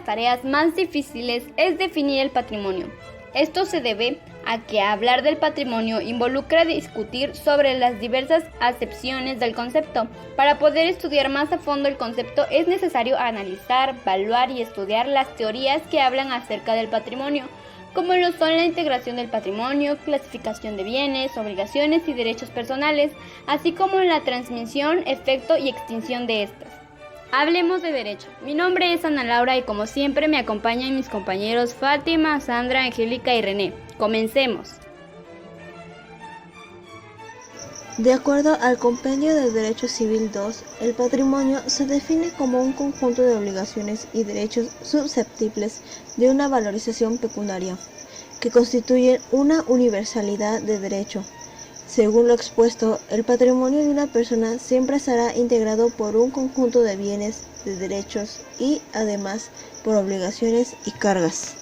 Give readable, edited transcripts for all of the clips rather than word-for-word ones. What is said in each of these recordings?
las tareas más difíciles es definir el patrimonio. Esto se debe a que hablar del patrimonio involucra discutir sobre las diversas acepciones del concepto. Para poder estudiar más a fondo el concepto es necesario analizar, evaluar y estudiar las teorías que hablan acerca del patrimonio, como lo son la integración del patrimonio, clasificación de bienes, obligaciones y derechos personales, así como la transmisión, efecto y extinción de estas. Hablemos de derecho. Mi nombre es Ana Laura y como siempre me acompañan mis compañeros Fátima, Sandra, Angélica y René. Comencemos. De acuerdo al Compendio de Derecho Civil 2, el patrimonio se define como un conjunto de obligaciones y derechos susceptibles de una valorización pecuniaria, que constituyen una universalidad de derecho. Según lo expuesto, el patrimonio de una persona siempre estará integrado por un conjunto de bienes, de derechos y, además, por obligaciones y cargas.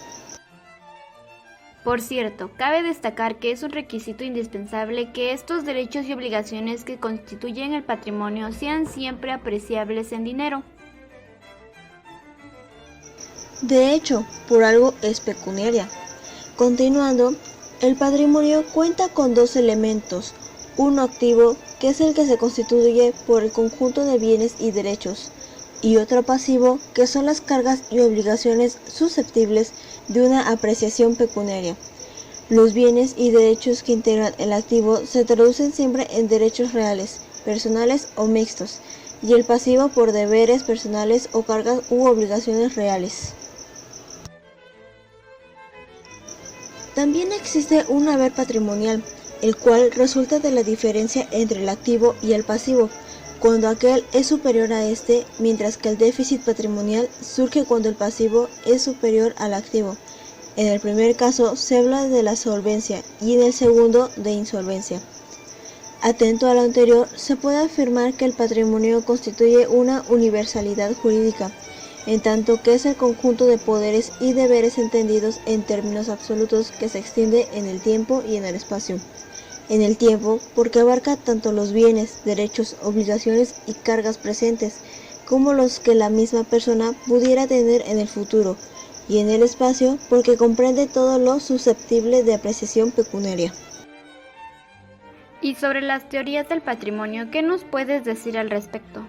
Por cierto, cabe destacar que es un requisito indispensable que estos derechos y obligaciones que constituyen el patrimonio sean siempre apreciables en dinero. De hecho, por algo es pecuniaria. Continuando, el patrimonio cuenta con dos elementos, uno activo, que es el que se constituye por el conjunto de bienes y derechos, y otro pasivo, que son las cargas y obligaciones susceptibles de una apreciación pecuniaria. Los bienes y derechos que integran el activo se traducen siempre en derechos reales, personales o mixtos, y el pasivo por deberes personales o cargas u obligaciones reales. También existe un haber patrimonial, el cual resulta de la diferencia entre el activo y el pasivo, cuando aquel es superior a este, mientras que el déficit patrimonial surge cuando el pasivo es superior al activo. En el primer caso se habla de la solvencia y en el segundo de insolvencia. Atento a lo anterior, se puede afirmar que el patrimonio constituye una universalidad jurídica, en tanto que es el conjunto de poderes y deberes entendidos en términos absolutos que se extiende en el tiempo y en el espacio. En el tiempo, porque abarca tanto los bienes, derechos, obligaciones y cargas presentes, como los que la misma persona pudiera tener en el futuro, y en el espacio, porque comprende todo lo susceptible de apreciación pecuniaria. Y sobre las teorías del patrimonio, ¿qué nos puedes decir al respecto?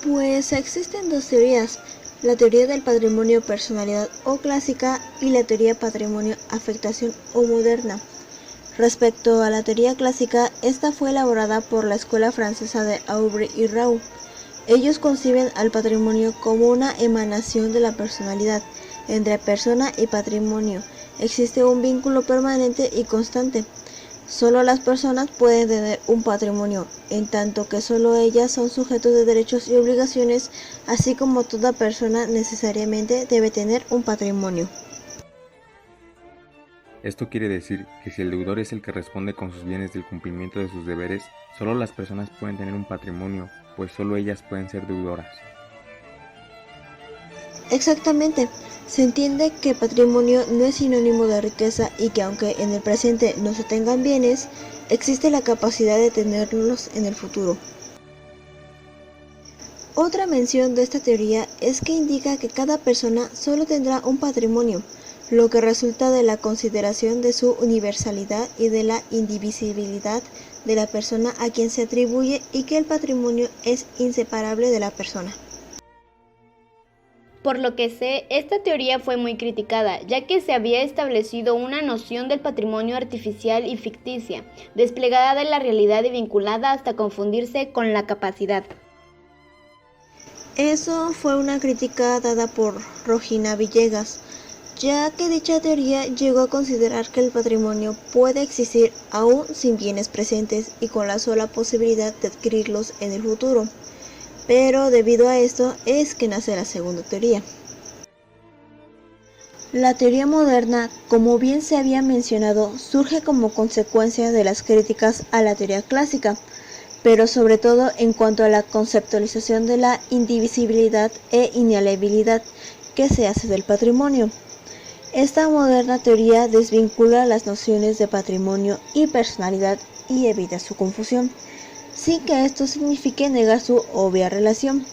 Pues existen dos teorías, la teoría del patrimonio personalidad o clásica y la teoría patrimonio afectación o moderna. Respecto a la teoría clásica, esta fue elaborada por la escuela francesa de Aubry y Rau. Ellos conciben al patrimonio como una emanación de la personalidad. Entre persona y patrimonio existe un vínculo permanente y constante. Solo las personas pueden tener un patrimonio, en tanto que solo ellas son sujetos de derechos y obligaciones, así como toda persona necesariamente debe tener un patrimonio. Esto quiere decir que si el deudor es el que responde con sus bienes del cumplimiento de sus deberes, solo las personas pueden tener un patrimonio, pues solo ellas pueden ser deudoras. Exactamente. Se entiende que patrimonio no es sinónimo de riqueza y que aunque en el presente no se tengan bienes, existe la capacidad de tenerlos en el futuro. Otra mención de esta teoría es que indica que cada persona solo tendrá un patrimonio, lo que resulta de la consideración de su universalidad y de la indivisibilidad de la persona a quien se atribuye y que el patrimonio es inseparable de la persona. Por lo que sé, esta teoría fue muy criticada, ya que se había establecido una noción del patrimonio artificial y ficticia, desplegada de la realidad y vinculada hasta confundirse con la capacidad. Eso fue una crítica dada por Rogina Villegas, ya que dicha teoría llegó a considerar que el patrimonio puede existir aún sin bienes presentes y con la sola posibilidad de adquirirlos en el futuro. Pero debido a esto es que nace la segunda teoría. La teoría moderna, como bien se había mencionado, surge como consecuencia de las críticas a la teoría clásica, pero sobre todo en cuanto a la conceptualización de la indivisibilidad e inalienabilidad que se hace del patrimonio. Esta moderna teoría desvincula las nociones de patrimonio y personalidad y evita su confusión, sin que esto signifique negar su obvia relación.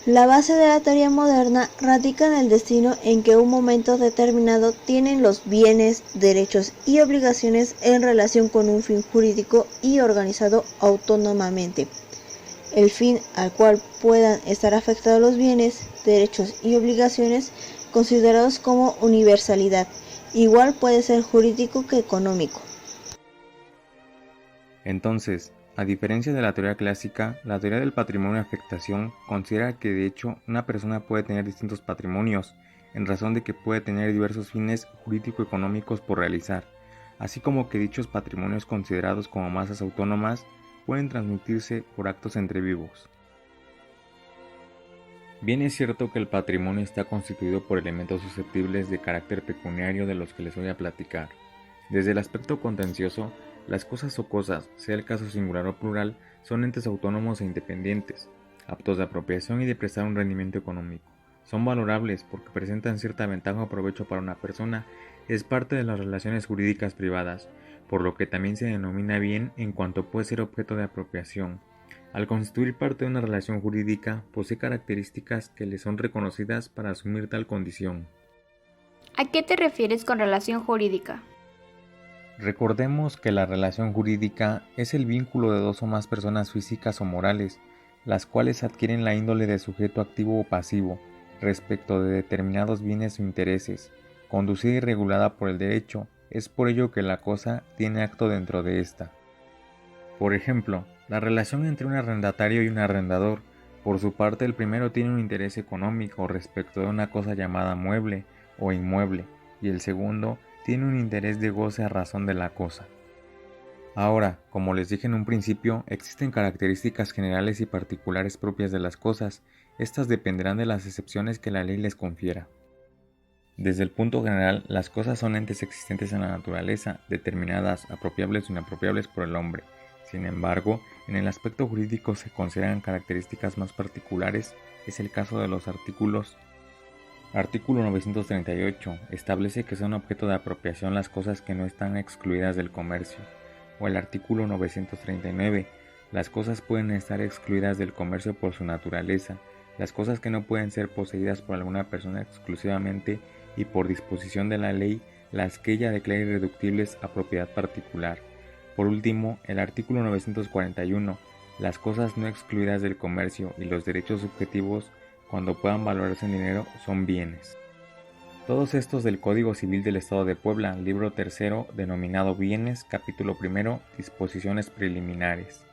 La base de la teoría moderna radica en el destino en que un momento determinado tienen los bienes, derechos y obligaciones en relación con un fin jurídico y organizado autónomamente. El fin al cual puedan estar afectados los bienes, derechos y obligaciones considerados como universalidad, igual puede ser jurídico que económico. Entonces, a diferencia de la teoría clásica, la teoría del patrimonio de afectación considera que de hecho una persona puede tener distintos patrimonios, en razón de que puede tener diversos fines jurídico-económicos por realizar, así como que dichos patrimonios considerados como masas autónomas pueden transmitirse por actos entre vivos. Bien es cierto que el patrimonio está constituido por elementos susceptibles de carácter pecuniario de los que les voy a platicar. Desde el aspecto contencioso, las cosas o cosas, sea el caso singular o plural, son entes autónomos e independientes, aptos de apropiación y de prestar un rendimiento económico. Son valorables porque presentan cierta ventaja o provecho para una persona, es parte de las relaciones jurídicas privadas, por lo que también se denomina bien en cuanto puede ser objeto de apropiación. Al constituir parte de una relación jurídica, posee características que le son reconocidas para asumir tal condición. ¿A qué te refieres con relación jurídica? Recordemos que la relación jurídica es el vínculo de dos o más personas físicas o morales, las cuales adquieren la índole de sujeto activo o pasivo respecto de determinados bienes o intereses, conducida y regulada por el derecho. Es por ello que la cosa tiene acto dentro de esta. Por ejemplo, la relación entre un arrendatario y un arrendador. Por su parte, el primero tiene un interés económico respecto de una cosa llamada mueble o inmueble, y el segundo tiene un interés de goce a razón de la cosa. Ahora, como les dije en un principio, existen características generales y particulares propias de las cosas. Estas dependerán de las excepciones que la ley les confiera. Desde el punto general, las cosas son entes existentes en la naturaleza, determinadas, apropiables o inapropiables por el hombre. Sin embargo, en el aspecto jurídico se consideran características más particulares. Es el caso de los artículos. Artículo 938 establece que son objeto de apropiación las cosas que no están excluidas del comercio. O el artículo 939, las cosas pueden estar excluidas del comercio por su naturaleza, las cosas que no pueden ser poseídas por alguna persona exclusivamente y por disposición de la ley, las que ella declara irreductibles a propiedad particular. Por último, el artículo 941, las cosas no excluidas del comercio y los derechos subjetivos, cuando puedan valorarse en dinero, son bienes. Todos estos del Código Civil del Estado de Puebla, libro 3, denominado Bienes, capítulo 1, disposiciones preliminares.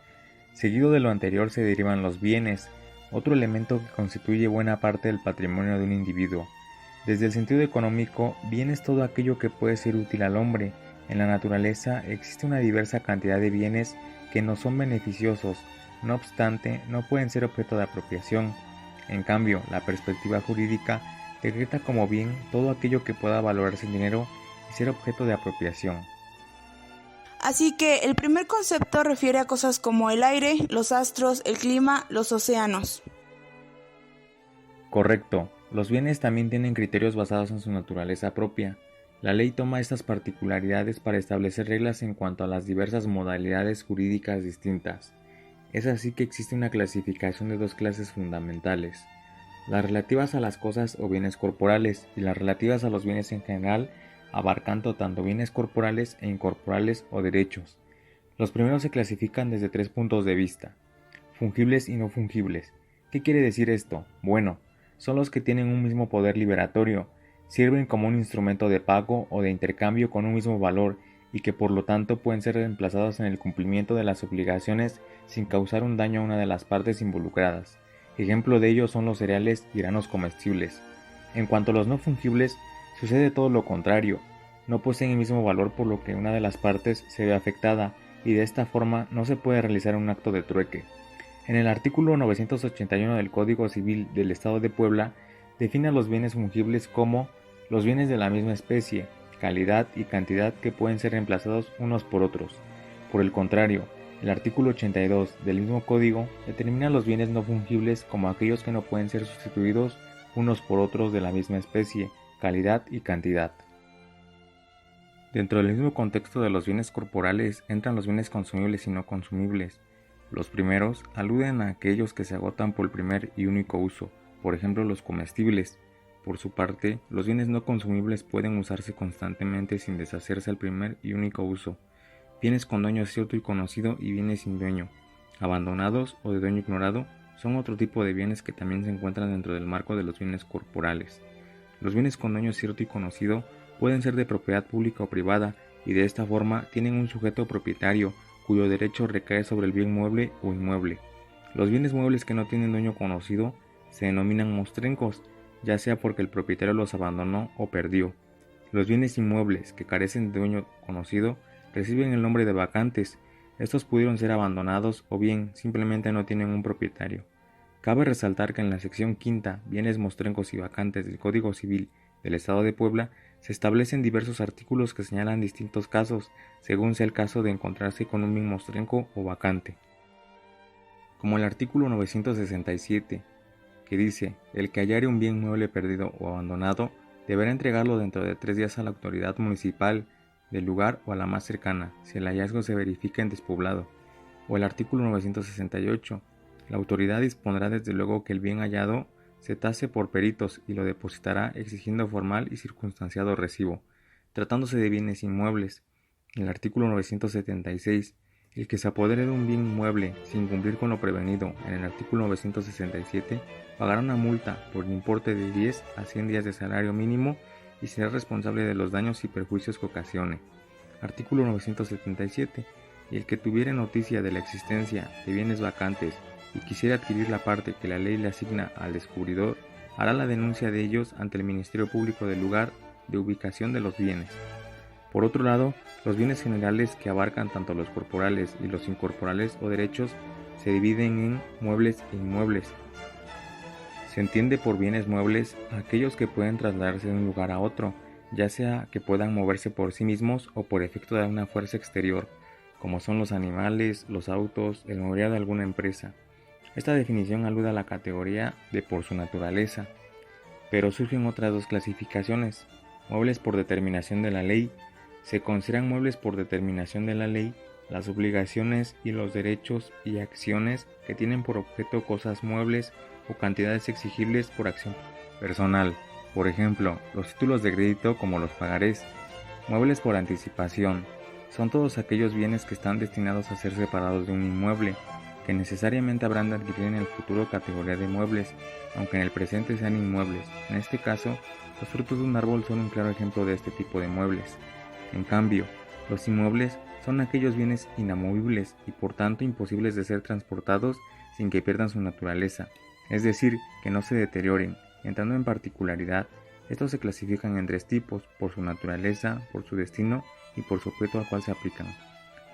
Seguido de lo anterior se derivan los bienes, otro elemento que constituye buena parte del patrimonio de un individuo. Desde el sentido económico, bien es todo aquello que puede ser útil al hombre. En la naturaleza existe una diversa cantidad de bienes que no son beneficiosos, no obstante, no pueden ser objeto de apropiación. En cambio, la perspectiva jurídica decreta como bien todo aquello que pueda valorarse en dinero y ser objeto de apropiación. Así que el primer concepto refiere a cosas como el aire, los astros, el clima, los océanos. Correcto. Los bienes también tienen criterios basados en su naturaleza propia. La ley toma estas particularidades para establecer reglas en cuanto a las diversas modalidades jurídicas distintas. Es así que existe una clasificación de dos clases fundamentales: las relativas a las cosas o bienes corporales y las relativas a los bienes en general, abarcando tanto bienes corporales e incorporales o derechos. Los primeros se clasifican desde 3 puntos de vista: fungibles y no fungibles. ¿Qué quiere decir esto? Bueno, son los que tienen un mismo poder liberatorio, sirven como un instrumento de pago o de intercambio con un mismo valor y que por lo tanto pueden ser reemplazados en el cumplimiento de las obligaciones sin causar un daño a una de las partes involucradas. Ejemplo de ello son los cereales y granos comestibles. En cuanto a los no fungibles, sucede todo lo contrario. No poseen el mismo valor, por lo que una de las partes se ve afectada y de esta forma no se puede realizar un acto de trueque. En el artículo 981 del Código Civil del Estado de Puebla define a los bienes fungibles como los bienes de la misma especie, calidad y cantidad que pueden ser reemplazados unos por otros. Por el contrario, el artículo 82 del mismo código determina los bienes no fungibles como aquellos que no pueden ser sustituidos unos por otros de la misma especie, calidad y cantidad. Dentro del mismo contexto de los bienes corporales entran los bienes consumibles y no consumibles. Los primeros aluden a aquellos que se agotan por el primer y único uso, por ejemplo los comestibles. Por su parte, los bienes no consumibles pueden usarse constantemente sin deshacerse al primer y único uso. Bienes con dueño cierto y conocido y bienes sin dueño, abandonados o de dueño ignorado, son otro tipo de bienes que también se encuentran dentro del marco de los bienes corporales. Los bienes con dueño cierto y conocido pueden ser de propiedad pública o privada y de esta forma tienen un sujeto propietario cuyo derecho recae sobre el bien mueble o inmueble. Los bienes muebles que no tienen dueño conocido se denominan mostrencos, ya sea porque el propietario los abandonó o perdió. Los bienes inmuebles que carecen de dueño conocido reciben el nombre de vacantes. Estos pudieron ser abandonados o bien simplemente no tienen un propietario. Cabe resaltar que en la sección quinta, bienes mostrencos y vacantes del Código Civil del Estado de Puebla, se establecen diversos artículos que señalan distintos casos, según sea el caso de encontrarse con un bien mostrenco o vacante. Como el artículo 967, que dice, el que hallare un bien mueble perdido o abandonado, deberá entregarlo dentro de 3 días a la autoridad municipal del lugar o a la más cercana, si el hallazgo se verifica en despoblado. O el artículo 968, la autoridad dispondrá desde luego que el bien hallado se tase por peritos y lo depositará exigiendo formal y circunstanciado recibo, tratándose de bienes inmuebles. El artículo 976, el que se apodere de un bien inmueble sin cumplir con lo prevenido en el artículo 967, pagará una multa por el importe de 10 a 100 días de salario mínimo y será responsable de los daños y perjuicios que ocasione. Artículo 977, y el que tuviere noticia de la existencia de bienes vacantes y quisiera adquirir la parte que la ley le asigna al descubridor, hará la denuncia de ellos ante el Ministerio Público del lugar de ubicación de los bienes. Por otro lado, los bienes generales que abarcan tanto los corporales y los incorporales o derechos se dividen en muebles e inmuebles. Se entiende por bienes muebles aquellos que pueden trasladarse de un lugar a otro, ya sea que puedan moverse por sí mismos o por efecto de una fuerza exterior, como son los animales, los autos, el mobiliario de alguna empresa. Esta definición alude a la categoría de por su naturaleza, pero surgen otras dos clasificaciones. Muebles por determinación de la ley. Se consideran muebles por determinación de la ley las obligaciones y los derechos y acciones que tienen por objeto cosas muebles o cantidades exigibles por acción personal. Por ejemplo, los títulos de crédito como los pagarés. Muebles por anticipación. Son todos aquellos bienes que están destinados a ser separados de un inmueble, que necesariamente habrán de adquirir en el futuro categoría de muebles, aunque en el presente sean inmuebles. En este caso, los frutos de un árbol son un claro ejemplo de este tipo de muebles. En cambio, los inmuebles son aquellos bienes inamovibles y por tanto imposibles de ser transportados sin que pierdan su naturaleza, es decir, que no se deterioren. Entrando en particularidad, estos se clasifican en 3 tipos, por su naturaleza, por su destino y por su objeto al cual se aplican.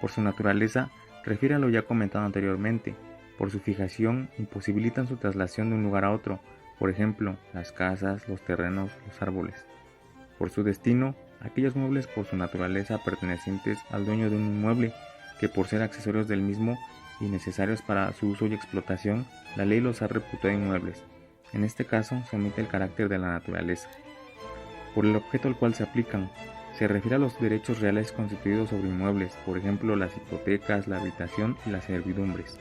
Por su naturaleza, refiere a lo ya comentado anteriormente. Por su fijación, imposibilitan su traslación de un lugar a otro, por ejemplo, las casas, los terrenos, los árboles. Por su destino, aquellos muebles por su naturaleza pertenecientes al dueño de un inmueble, que por ser accesorios del mismo y necesarios para su uso y explotación, la ley los ha reputado inmuebles. En este caso, se omite el carácter de la naturaleza. Por el objeto al cual se aplican, se refiere a los derechos reales constituidos sobre inmuebles, por ejemplo las hipotecas, la habitación y las servidumbres.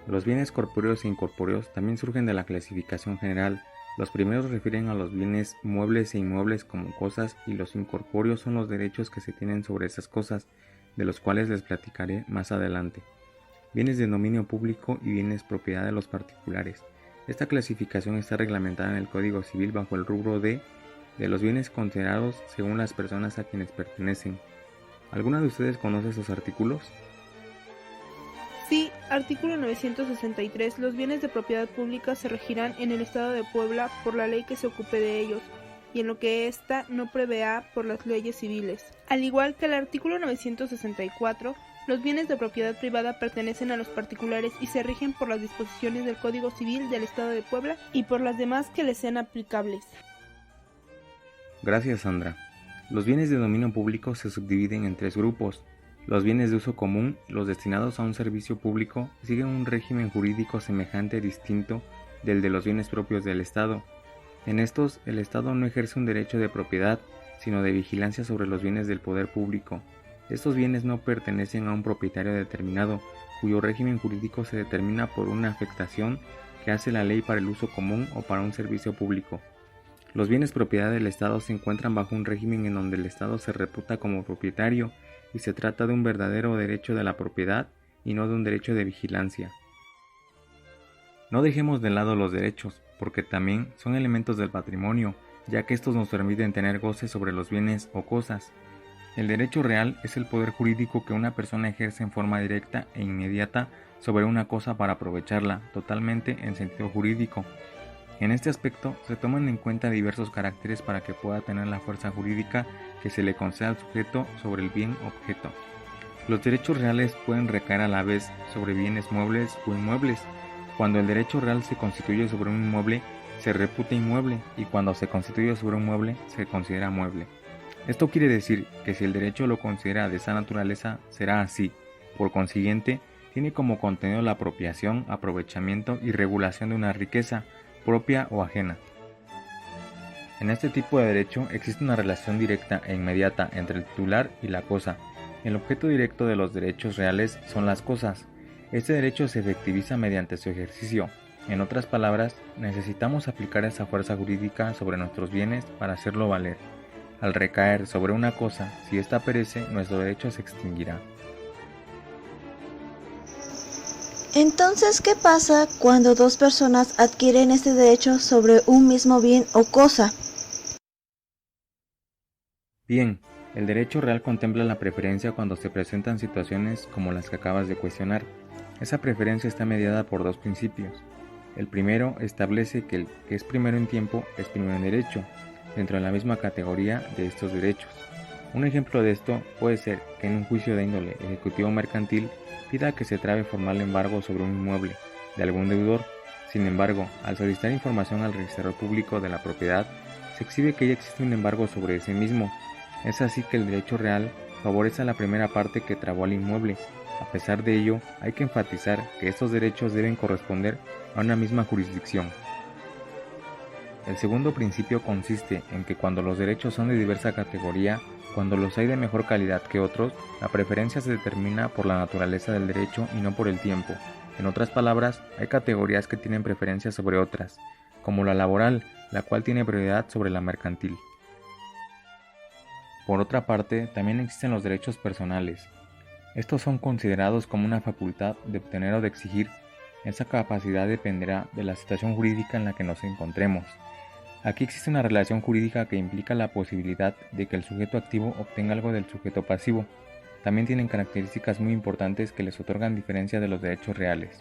Los bienes corpóreos e incorpóreos también surgen de la clasificación general. Los primeros refieren a los bienes muebles e inmuebles como cosas y los incorpóreos son los derechos que se tienen sobre esas cosas, de los cuales les platicaré más adelante. Bienes de dominio público y bienes propiedad de los particulares. Esta clasificación está reglamentada en el Código Civil bajo el rubro de los bienes considerados según las personas a quienes pertenecen. ¿Alguna de ustedes conoce esos artículos? Sí, artículo 963. Los bienes de propiedad pública se regirán en el Estado de Puebla por la ley que se ocupe de ellos, y en lo que ésta no prevea por las leyes civiles. Al igual que el artículo 964, los bienes de propiedad privada pertenecen a los particulares y se rigen por las disposiciones del Código Civil del Estado de Puebla y por las demás que les sean aplicables. Gracias, Sandra. Los bienes de dominio público se subdividen en 3 grupos. Los bienes de uso común, los destinados a un servicio público, siguen un régimen jurídico semejante distinto del de los bienes propios del Estado. En estos, el Estado no ejerce un derecho de propiedad, sino de vigilancia sobre los bienes del poder público. Estos bienes no pertenecen a un propietario determinado, cuyo régimen jurídico se determina por una afectación que hace la ley para el uso común o para un servicio público. Los bienes propiedad del Estado se encuentran bajo un régimen en donde el Estado se reputa como propietario y se trata de un verdadero derecho de la propiedad y no de un derecho de vigilancia. No dejemos de lado los derechos, porque también son elementos del patrimonio, ya que estos nos permiten tener goce sobre los bienes o cosas. El derecho real es el poder jurídico que una persona ejerce en forma directa e inmediata sobre una cosa para aprovecharla totalmente en sentido jurídico. En este aspecto se toman en cuenta diversos caracteres para que pueda tener la fuerza jurídica que se le conceda al sujeto sobre el bien objeto. Los derechos reales pueden recaer a la vez sobre bienes muebles o inmuebles. Cuando el derecho real se constituye sobre un inmueble, se reputa inmueble, y cuando se constituye sobre un mueble, se considera mueble. Esto quiere decir que si el derecho lo considera de esa naturaleza, será así. Por consiguiente, tiene como contenido la apropiación, aprovechamiento y regulación de una riqueza, propia o ajena. En este tipo de derecho existe una relación directa e inmediata entre el titular y la cosa. El objeto directo de los derechos reales son las cosas. Este derecho se efectiviza mediante su ejercicio. En otras palabras, necesitamos aplicar esa fuerza jurídica sobre nuestros bienes para hacerlo valer. Al recaer sobre una cosa, si ésta perece, nuestro derecho se extinguirá. Entonces, ¿qué pasa cuando dos personas adquieren este derecho sobre un mismo bien o cosa? Bien, el derecho real contempla la preferencia cuando se presentan situaciones como las que acabas de cuestionar. Esa preferencia está mediada por dos principios. El primero establece que el que es primero en tiempo es primero en derecho, dentro de la misma categoría de estos derechos. Un ejemplo de esto puede ser que en un juicio de índole ejecutivo mercantil pida que se trabe formal embargo sobre un inmueble de algún deudor. Sin embargo, al solicitar información al registrador público de la propiedad, se exhibe que ya existe un embargo sobre ese mismo. Es así que el derecho real favorece a la primera parte que trabó al inmueble. A pesar de ello, hay que enfatizar que estos derechos deben corresponder a una misma jurisdicción. El segundo principio consiste en que cuando los derechos son de diversa categoría, cuando los hay de mejor calidad que otros, la preferencia se determina por la naturaleza del derecho y no por el tiempo. En otras palabras, hay categorías que tienen preferencia sobre otras, como la laboral, la cual tiene prioridad sobre la mercantil. Por otra parte, también existen los derechos personales. Estos son considerados como una facultad de obtener o de exigir. Esa capacidad dependerá de la situación jurídica en la que nos encontremos. Aquí existe una relación jurídica que implica la posibilidad de que el sujeto activo obtenga algo del sujeto pasivo. También tienen características muy importantes que les otorgan diferencia de los derechos reales,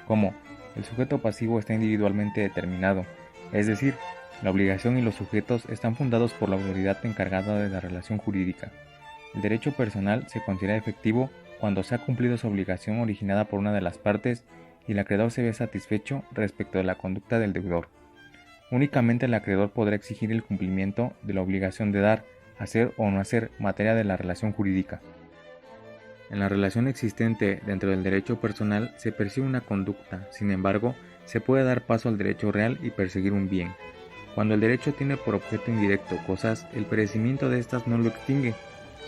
como el sujeto pasivo está individualmente determinado, es decir, la obligación y los sujetos están fundados por la autoridad encargada de la relación jurídica. El derecho personal se considera efectivo cuando se ha cumplido su obligación originada por una de las partes y el acreedor se ve satisfecho respecto de la conducta del deudor. Únicamente el acreedor podrá exigir el cumplimiento de la obligación de dar, hacer o no hacer materia de la relación jurídica. En la relación existente dentro del derecho personal se persigue una conducta, sin embargo, se puede dar paso al derecho real y perseguir un bien. Cuando el derecho tiene por objeto indirecto cosas, el perecimiento de estas no lo extingue,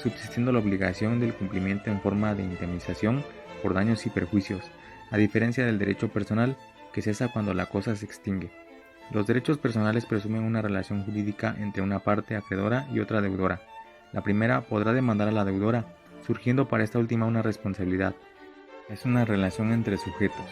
subsistiendo la obligación del cumplimiento en forma de indemnización por daños y perjuicios, a diferencia del derecho personal, que cesa cuando la cosa se extingue. Los derechos personales presumen una relación jurídica entre una parte acreedora y otra deudora. La primera podrá demandar a la deudora, surgiendo para esta última una responsabilidad. Es una relación entre sujetos.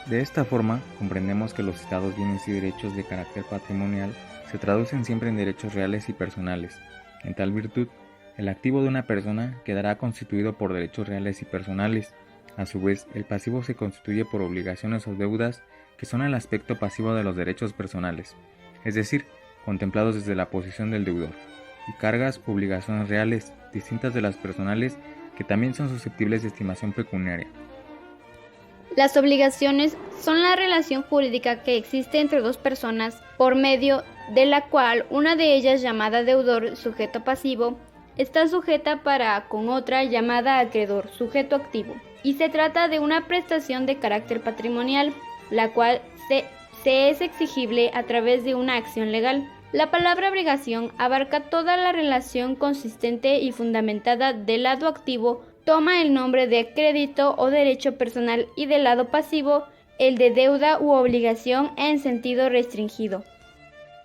De esta forma, comprendemos que los citados bienes y derechos de carácter patrimonial se traducen siempre en derechos reales y personales. En tal virtud, el activo de una persona quedará constituido por derechos reales y personales. A su vez, el pasivo se constituye por obligaciones o deudas que son el aspecto pasivo de los derechos personales, es decir, contemplados desde la posición del deudor, y cargas u obligaciones reales, distintas de las personales, que también son susceptibles de estimación pecuniaria. Las obligaciones son la relación jurídica que existe entre dos personas por medio de la cual una de ellas, llamada deudor, sujeto pasivo, está sujeta para con otra llamada acreedor, sujeto activo, y se trata de una prestación de carácter patrimonial, la cual se es exigible a través de una acción legal. La palabra obligación abarca toda la relación consistente y fundamentada del lado activo, toma el nombre de crédito o derecho personal, y del lado pasivo el de deuda u obligación en sentido restringido.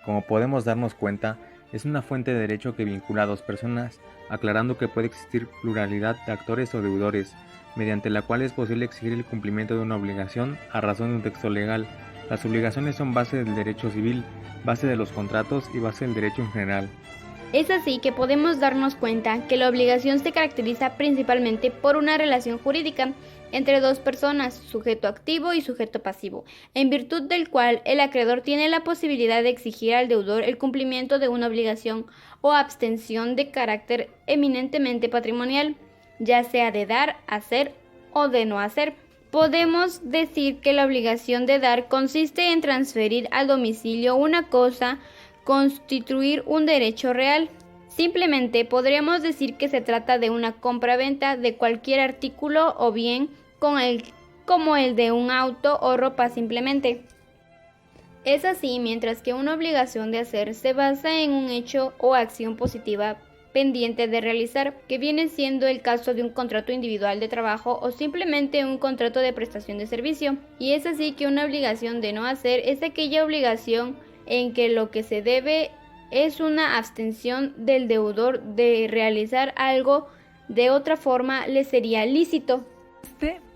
Como podemos darnos cuenta, es una fuente de derecho que vincula a dos personas, aclarando que puede existir pluralidad de actores o deudores, mediante la cual es posible exigir el cumplimiento de una obligación a razón de un texto legal. Las obligaciones son base del derecho civil, base de los contratos y base del derecho en general. Es así que podemos darnos cuenta que la obligación se caracteriza principalmente por una relación jurídica entre dos personas, sujeto activo y sujeto pasivo, en virtud del cual el acreedor tiene la posibilidad de exigir al deudor el cumplimiento de una obligación o abstención de carácter eminentemente patrimonial, ya sea de dar, hacer o de no hacer. Podemos decir que la obligación de dar consiste en transferir al domicilio una cosa, constituir un derecho real. Simplemente podríamos decir que se trata de una compra-venta de cualquier artículo o bien como el de un auto o ropa simplemente. Es así, mientras que una obligación de hacer se basa en un hecho o acción positiva pendiente de realizar, que viene siendo el caso de un contrato individual de trabajo o simplemente un contrato de prestación de servicio. Y es así que una obligación de no hacer es aquella obligación en que lo que se debe es una abstención del deudor de realizar algo, de otra forma le sería lícito.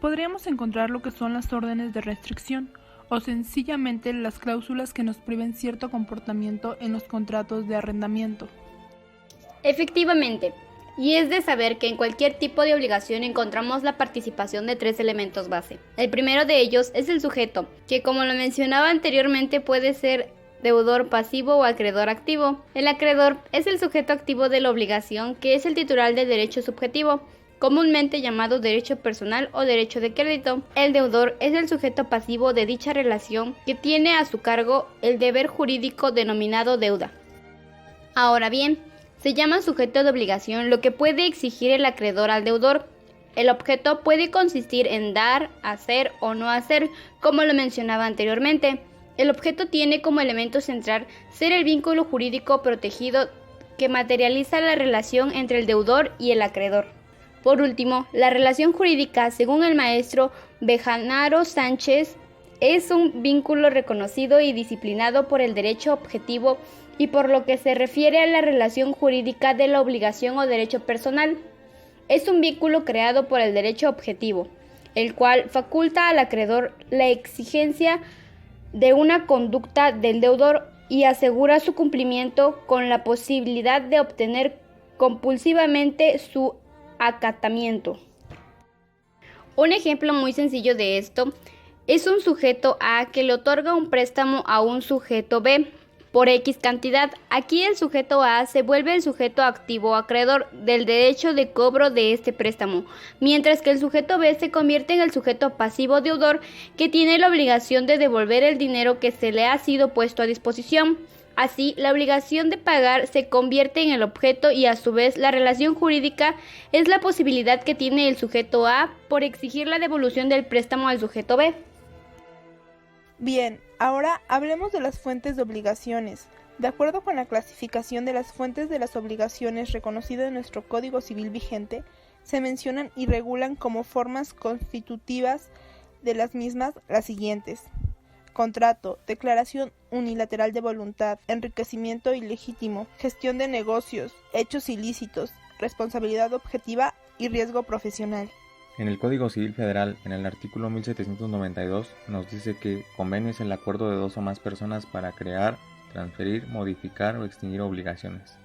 Podríamos encontrar lo que son las órdenes de restricción, o sencillamente las cláusulas que nos priven cierto comportamiento en los contratos de arrendamiento. Efectivamente, y es de saber que en cualquier tipo de obligación encontramos la participación de tres elementos base. El primero de ellos es el sujeto, que como lo mencionaba anteriormente puede ser deudor pasivo o acreedor activo. El acreedor es el sujeto activo de la obligación, que es el titular del derecho subjetivo, comúnmente llamado derecho personal o derecho de crédito. El deudor es el sujeto pasivo de dicha relación, que tiene a su cargo el deber jurídico denominado deuda. Ahora bien, se llama sujeto de obligación lo que puede exigir el acreedor al deudor. El objeto puede consistir en dar, hacer o no hacer, como lo mencionaba anteriormente. El objeto tiene como elemento central ser el vínculo jurídico protegido que materializa la relación entre el deudor y el acreedor. Por último, la relación jurídica, según el maestro Bejarano Sánchez, es un vínculo reconocido y disciplinado por el derecho objetivo y por lo que se refiere a la relación jurídica de la obligación o derecho personal. Es un vínculo creado por el derecho objetivo, el cual faculta al acreedor la exigencia de una conducta del deudor y asegura su cumplimiento con la posibilidad de obtener compulsivamente su acatamiento. Un ejemplo muy sencillo de esto es un sujeto A que le otorga un préstamo a un sujeto B por X cantidad. Aquí el sujeto A se vuelve el sujeto activo acreedor del derecho de cobro de este préstamo, mientras que el sujeto B se convierte en el sujeto pasivo deudor que tiene la obligación de devolver el dinero que se le ha sido puesto a disposición. Así, la obligación de pagar se convierte en el objeto y a su vez la relación jurídica es la posibilidad que tiene el sujeto A por exigir la devolución del préstamo al sujeto B. Bien, ahora hablemos de las fuentes de obligaciones. De acuerdo con la clasificación de las fuentes de las obligaciones reconocida en nuestro Código Civil vigente, se mencionan y regulan como formas constitutivas de las mismas las siguientes: contrato, declaración unilateral de voluntad, enriquecimiento ilegítimo, gestión de negocios, hechos ilícitos, responsabilidad objetiva y riesgo profesional. En el Código Civil Federal, en el artículo 1792, nos dice que convenio es el acuerdo de dos o más personas para crear, transferir, modificar o extinguir obligaciones.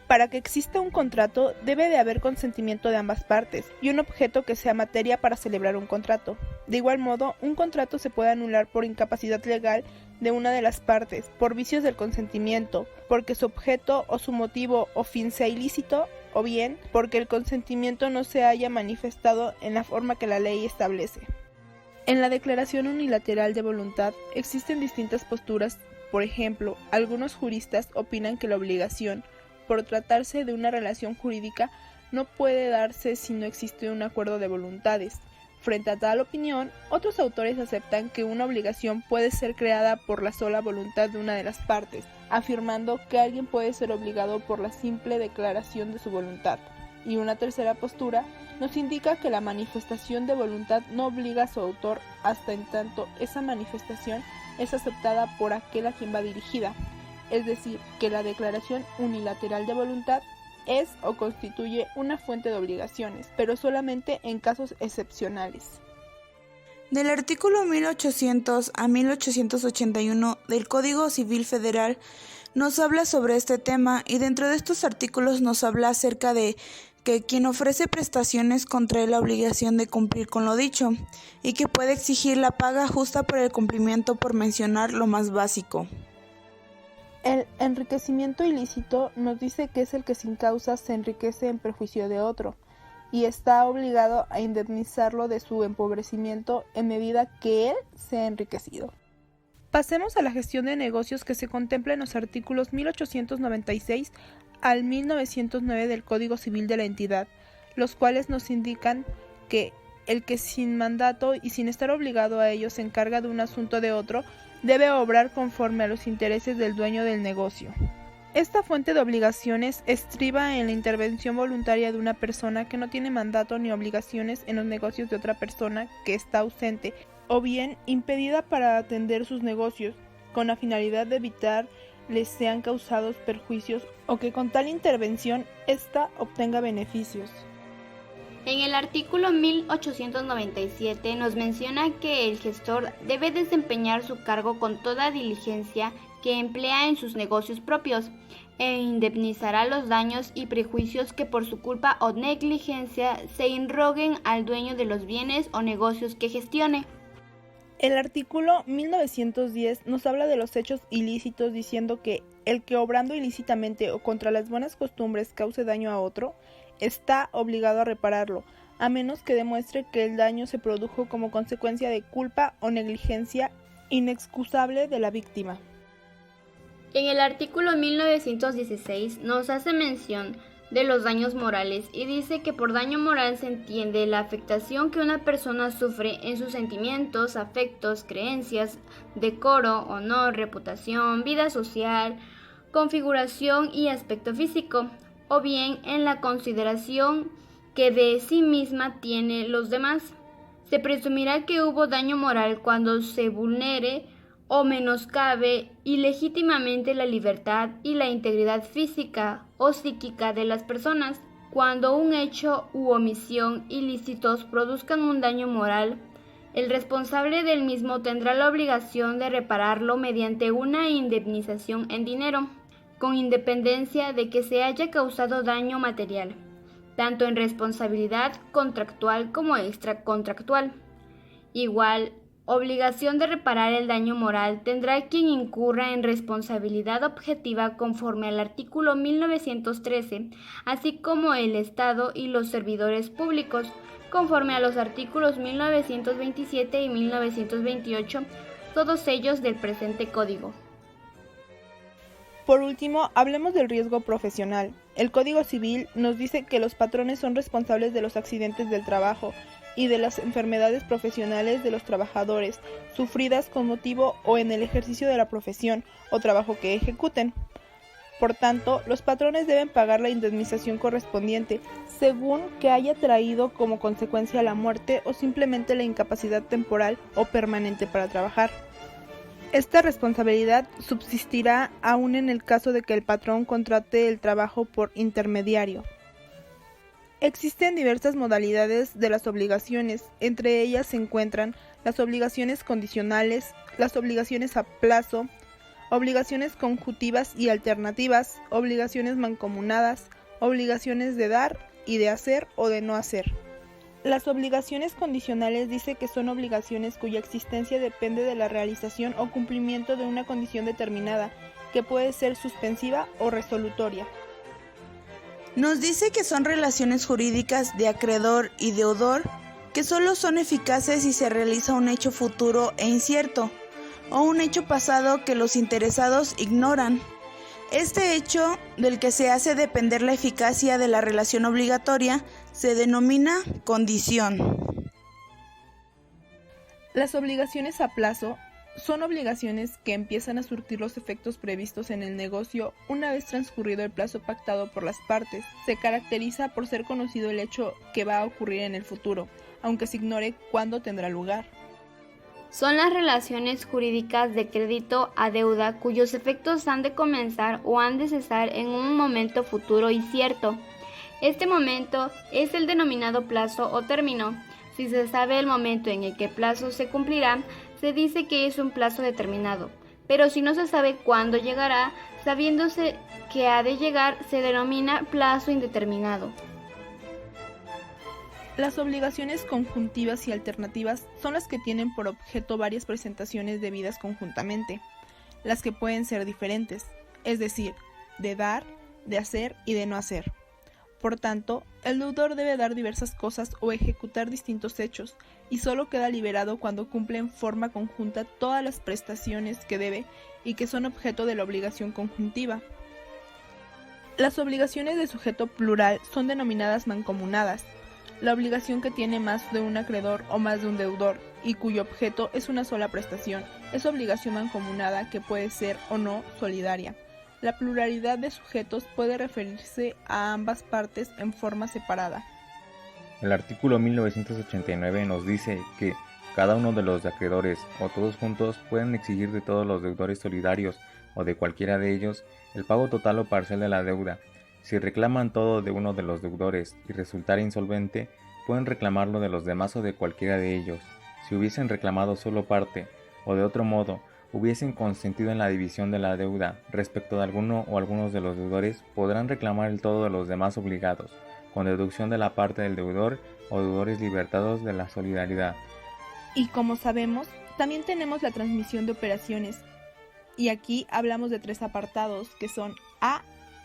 Para que exista un contrato, debe de haber consentimiento de ambas partes y un objeto que sea materia para celebrar un contrato. De igual modo, un contrato se puede anular por incapacidad legal de una de las partes, por vicios del consentimiento, porque su objeto o su motivo o fin sea ilícito, o bien porque el consentimiento no se haya manifestado en la forma que la ley establece. En la declaración unilateral de voluntad existen distintas posturas. Por ejemplo, algunos juristas opinan que la obligación, por tratarse de una relación jurídica, no puede darse si no existe un acuerdo de voluntades. Frente a tal opinión, otros autores aceptan que una obligación puede ser creada por la sola voluntad de una de las partes, afirmando que alguien puede ser obligado por la simple declaración de su voluntad. y una tercera postura nos indica que la manifestación de voluntad no obliga a su autor hasta en tanto esa manifestación es aceptada por aquel a quien va dirigida, es decir, que la declaración unilateral de voluntad es o constituye una fuente de obligaciones, pero solamente en casos excepcionales. Del artículo 1800 a 1881 del Código Civil Federal nos habla sobre este tema y dentro de estos artículos nos habla acerca de que quien ofrece prestaciones contrae la obligación de cumplir con lo dicho y que puede exigir la paga justa por el cumplimiento, por mencionar lo más básico. El enriquecimiento ilícito nos dice que es el que sin causa se enriquece en perjuicio de otro y está obligado a indemnizarlo de su empobrecimiento en medida que él se ha enriquecido. Pasemos a la gestión de negocios que se contempla en los artículos 1896 al 1909 del Código Civil de la entidad, los cuales nos indican que el que sin mandato y sin estar obligado a ello se encarga de un asunto de otro, debe obrar conforme a los intereses del dueño del negocio. Esta fuente de obligaciones estriba en la intervención voluntaria de una persona que no tiene mandato ni obligaciones en los negocios de otra persona que está ausente o bien impedida para atender sus negocios, con la finalidad de evitar les sean causados perjuicios o que con tal intervención ésta obtenga beneficios. En el artículo 1897 nos menciona que el gestor debe desempeñar su cargo con toda diligencia que emplea en sus negocios propios e indemnizará los daños y perjuicios que por su culpa o negligencia se irroguen al dueño de los bienes o negocios que gestione. El artículo 1910 nos habla de los hechos ilícitos diciendo que el que obrando ilícitamente o contra las buenas costumbres cause daño a otro, está obligado a repararlo, a menos que demuestre que el daño se produjo como consecuencia de culpa o negligencia inexcusable de la víctima. En el artículo 1916 nos hace mención de los daños morales y dice que por daño moral se entiende la afectación que una persona sufre en sus sentimientos, afectos, creencias, decoro, honor, reputación, vida social, configuración y aspecto físico, o bien en la consideración que de sí misma tiene los demás. Se presumirá que hubo daño moral cuando se vulnere o menoscabe ilegítimamente la libertad y la integridad física o psíquica de las personas, cuando un hecho u omisión ilícitos produzcan un daño moral. El responsable del mismo tendrá la obligación de repararlo mediante una indemnización en dinero, con independencia de que se haya causado daño material, tanto en responsabilidad contractual como extracontractual. Igual obligación de reparar el daño moral tendrá quien incurra en responsabilidad objetiva conforme al artículo 1913, así como el Estado y los servidores públicos, conforme a los artículos 1927 y 1928, todos ellos del presente Código. Por último, hablemos del riesgo profesional. El Código Civil nos dice que los patrones son responsables de los accidentes del trabajo y de las enfermedades profesionales de los trabajadores, sufridas con motivo o en el ejercicio de la profesión o trabajo que ejecuten. Por tanto, los patrones deben pagar la indemnización correspondiente, según que haya traído como consecuencia la muerte o simplemente la incapacidad temporal o permanente para trabajar. Esta responsabilidad subsistirá aún en el caso de que el patrón contrate el trabajo por intermediario. Existen diversas modalidades de las obligaciones, entre ellas se encuentran las obligaciones condicionales, las obligaciones a plazo, obligaciones conjuntivas y alternativas, obligaciones mancomunadas, obligaciones de dar y de hacer o de no hacer. Las obligaciones condicionales dice que son obligaciones cuya existencia depende de la realización o cumplimiento de una condición determinada, que puede ser suspensiva o resolutoria. Nos dice que son relaciones jurídicas de acreedor y deudor que solo son eficaces si se realiza un hecho futuro e incierto, o un hecho pasado que los interesados ignoran. Este hecho, del que se hace depender la eficacia de la relación obligatoria, se denomina condición. Las obligaciones a plazo son obligaciones que empiezan a surtir los efectos previstos en el negocio una vez transcurrido el plazo pactado por las partes. Se caracteriza por ser conocido el hecho que va a ocurrir en el futuro, aunque se ignore cuándo tendrá lugar. Son las relaciones jurídicas de crédito a deuda cuyos efectos han de comenzar o han de cesar en un momento futuro y cierto. Este momento es el denominado plazo o término. Si se sabe el momento en el que el plazo se cumplirá, se dice que es un plazo determinado, pero si no se sabe cuándo llegará, sabiéndose que ha de llegar, se denomina plazo indeterminado. Las obligaciones conjuntivas y alternativas son las que tienen por objeto varias presentaciones debidas conjuntamente, las que pueden ser diferentes, es decir, de dar, de hacer y de no hacer. Por tanto, el deudor debe dar diversas cosas o ejecutar distintos hechos, y solo queda liberado cuando cumple en forma conjunta todas las prestaciones que debe y que son objeto de la obligación conjuntiva. Las obligaciones de sujeto plural son denominadas mancomunadas. La obligación que tiene más de un acreedor o más de un deudor y cuyo objeto es una sola prestación es obligación mancomunada que puede ser o no solidaria. La pluralidad de sujetos puede referirse a ambas partes en forma separada. El artículo 1989 nos dice que cada uno de los acreedores o todos juntos pueden exigir de todos los deudores solidarios o de cualquiera de ellos el pago total o parcial de la deuda. Si reclaman todo de uno de los deudores y resultara insolvente, pueden reclamarlo de los demás o de cualquiera de ellos. Si hubiesen reclamado solo parte o de otro modo hubiesen consentido en la división de la deuda respecto de alguno o algunos de los deudores, podrán reclamar el todo de los demás obligados, con deducción de la parte del deudor o deudores libertados de la solidaridad. Y como sabemos, también tenemos la transmisión de operaciones, y aquí hablamos de 3 apartados, que son A,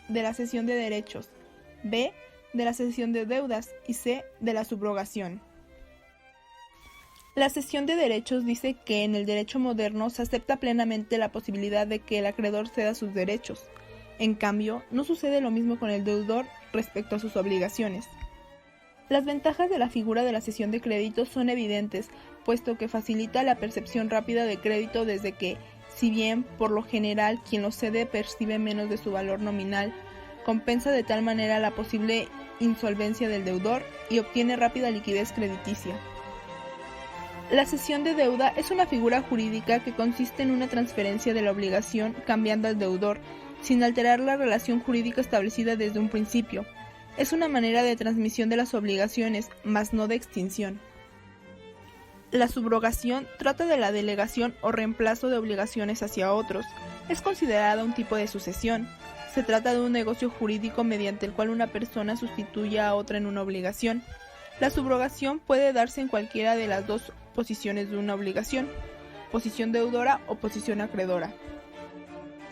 de la cesión de derechos, B, de la cesión de deudas y C, de la subrogación. La cesión de derechos dice que en el derecho moderno se acepta plenamente la posibilidad de que el acreedor ceda sus derechos. En cambio, no sucede lo mismo con el deudor respecto a sus obligaciones. Las ventajas de la figura de la cesión de crédito son evidentes, puesto que facilita la percepción rápida de crédito desde que, si bien por lo general quien lo cede percibe menos de su valor nominal, compensa de tal manera la posible insolvencia del deudor y obtiene rápida liquidez crediticia. La cesión de deuda es una figura jurídica que consiste en una transferencia de la obligación cambiando al deudor, sin alterar la relación jurídica establecida desde un principio. Es una manera de transmisión de las obligaciones, mas no de extinción. La subrogación trata de la delegación o reemplazo de obligaciones hacia otros. Es considerada un tipo de sucesión. Se trata de un negocio jurídico mediante el cual una persona sustituye a otra en una obligación. La subrogación puede darse en cualquiera de las dos posiciones de una obligación, posición deudora o posición acreedora.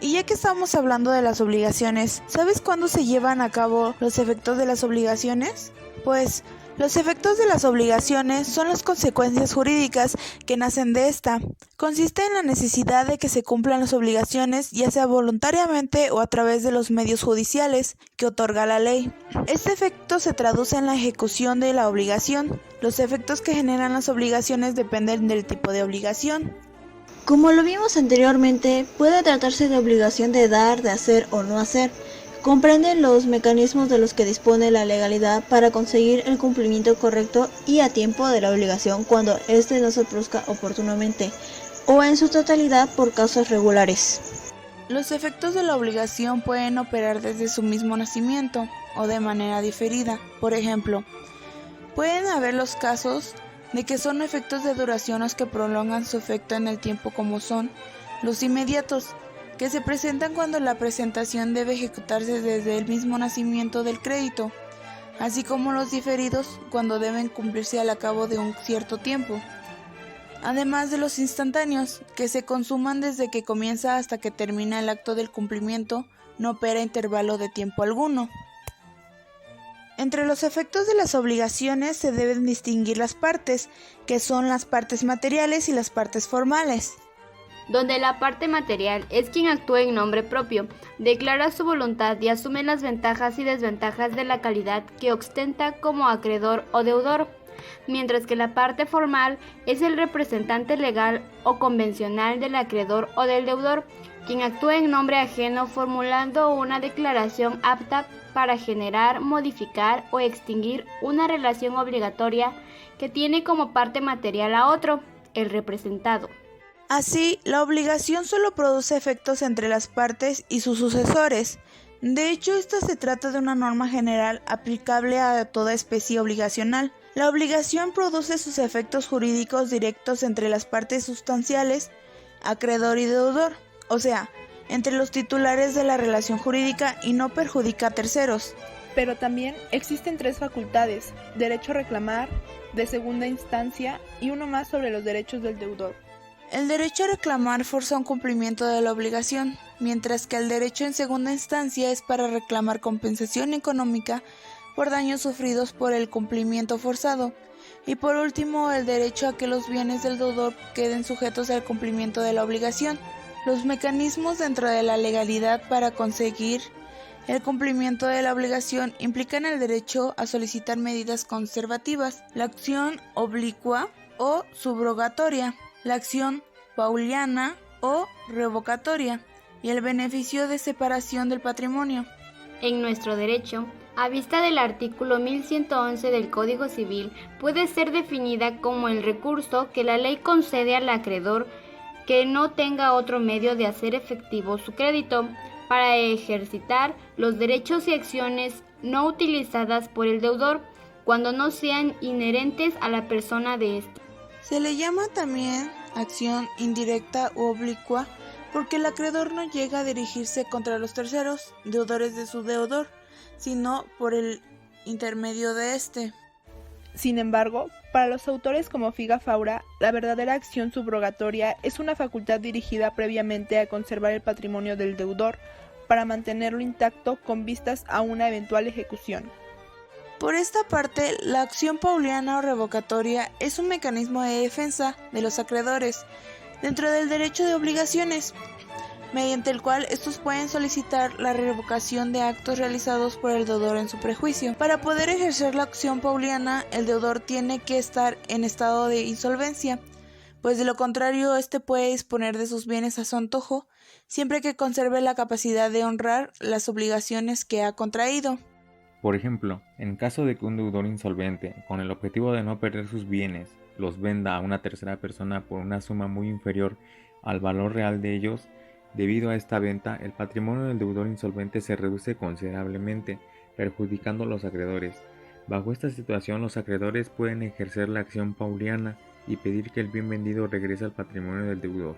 Y ya que estamos hablando de las obligaciones, ¿sabes cuándo se llevan a cabo los efectos de las obligaciones? Pues los efectos de las obligaciones son las consecuencias jurídicas que nacen de esta. Consiste en la necesidad de que se cumplan las obligaciones, ya sea voluntariamente o a través de los medios judiciales que otorga la ley. Este efecto se traduce en la ejecución de la obligación. Los efectos que generan las obligaciones dependen del tipo de obligación. Como lo vimos anteriormente, puede tratarse de obligación de dar, de hacer o no hacer. Comprende los mecanismos de los que dispone la legalidad para conseguir el cumplimiento correcto y a tiempo de la obligación cuando éste no se produzca oportunamente o en su totalidad por causas regulares. Los efectos de la obligación pueden operar desde su mismo nacimiento o de manera diferida. Por ejemplo, pueden haber los casos de que son efectos de duración los que prolongan su efecto en el tiempo, como son los inmediatos, que se presentan cuando la presentación debe ejecutarse desde el mismo nacimiento del crédito, así como los diferidos cuando deben cumplirse al cabo de un cierto tiempo. Además de los instantáneos, que se consuman desde que comienza hasta que termina el acto del cumplimiento, no opera intervalo de tiempo alguno. Entre los efectos de las obligaciones se deben distinguir las partes, que son las partes materiales y las partes formales. Donde la parte material es quien actúa en nombre propio, declara su voluntad y asume las ventajas y desventajas de la calidad que ostenta como acreedor o deudor. mientras que la parte formal es el representante legal o convencional del acreedor o del deudor, quien actúa en nombre ajeno formulando una declaración apta para generar, modificar o extinguir una relación obligatoria que tiene como parte material a otro, el representado. Así, la obligación solo produce efectos entre las partes y sus sucesores. De hecho, esta se trata de una norma general aplicable a toda especie obligacional. La obligación produce sus efectos jurídicos directos entre las partes sustanciales, acreedor y deudor, o sea, entre los titulares de la relación jurídica y no perjudica a terceros. Pero también existen 3 facultades: derecho a reclamar, de segunda instancia y uno más sobre los derechos del deudor. El derecho a reclamar forza un cumplimiento de la obligación, mientras que el derecho en segunda instancia es para reclamar compensación económica por daños sufridos por el cumplimiento forzado. Y por último, el derecho a que los bienes del deudor queden sujetos al cumplimiento de la obligación. Los mecanismos dentro de la legalidad para conseguir el cumplimiento de la obligación implican el derecho a solicitar medidas conservativas, la acción oblicua o subrogatoria, la acción pauliana o revocatoria y el beneficio de separación del patrimonio. En nuestro derecho, a vista del artículo 1111 del Código Civil, puede ser definida como el recurso que la ley concede al acreedor que no tenga otro medio de hacer efectivo su crédito para ejercitar los derechos y acciones no utilizadas por el deudor cuando no sean inherentes a la persona de éste. Se le llama también acción indirecta u oblicua porque el acreedor no llega a dirigirse contra los terceros, deudores de su deudor, sino por el intermedio de éste. Sin embargo, para los autores como Figa Faura, la verdadera acción subrogatoria es una facultad dirigida previamente a conservar el patrimonio del deudor para mantenerlo intacto con vistas a una eventual ejecución. Por esta parte, la acción pauliana o revocatoria es un mecanismo de defensa de los acreedores dentro del derecho de obligaciones, mediante el cual estos pueden solicitar la revocación de actos realizados por el deudor en su prejuicio. Para poder ejercer la acción pauliana, el deudor tiene que estar en estado de insolvencia, pues de lo contrario, éste puede disponer de sus bienes a su antojo, siempre que conserve la capacidad de honrar las obligaciones que ha contraído. Por ejemplo, en caso de que un deudor insolvente, con el objetivo de no perder sus bienes, los venda a una tercera persona por una suma muy inferior al valor real de ellos, debido a esta venta, el patrimonio del deudor insolvente se reduce considerablemente, perjudicando a los acreedores. Bajo esta situación, los acreedores pueden ejercer la acción pauliana y pedir que el bien vendido regrese al patrimonio del deudor.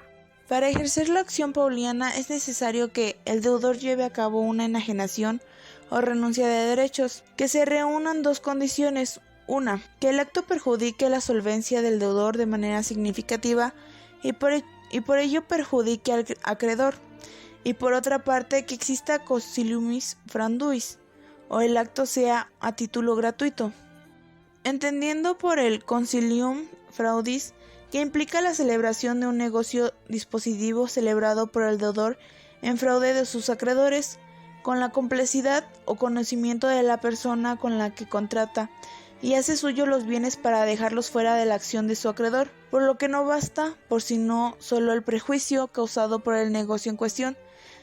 Para ejercer la acción pauliana es necesario que el deudor lleve a cabo una enajenación o renuncia de derechos, que se reúnan 2 condiciones. Una, que el acto perjudique la solvencia del deudor de manera significativa y por ello perjudique al acreedor, y por otra parte que exista consiliumis franduis, o el acto sea a título gratuito. Entendiendo por el consilium fraudis que implica la celebración de un negocio dispositivo celebrado por el deudor en fraude de sus acreedores, con la complicidad o conocimiento de la persona con la que contrata, y hace suyo los bienes para dejarlos fuera de la acción de su acreedor, por lo que no basta por sí no solo el prejuicio causado por el negocio en cuestión,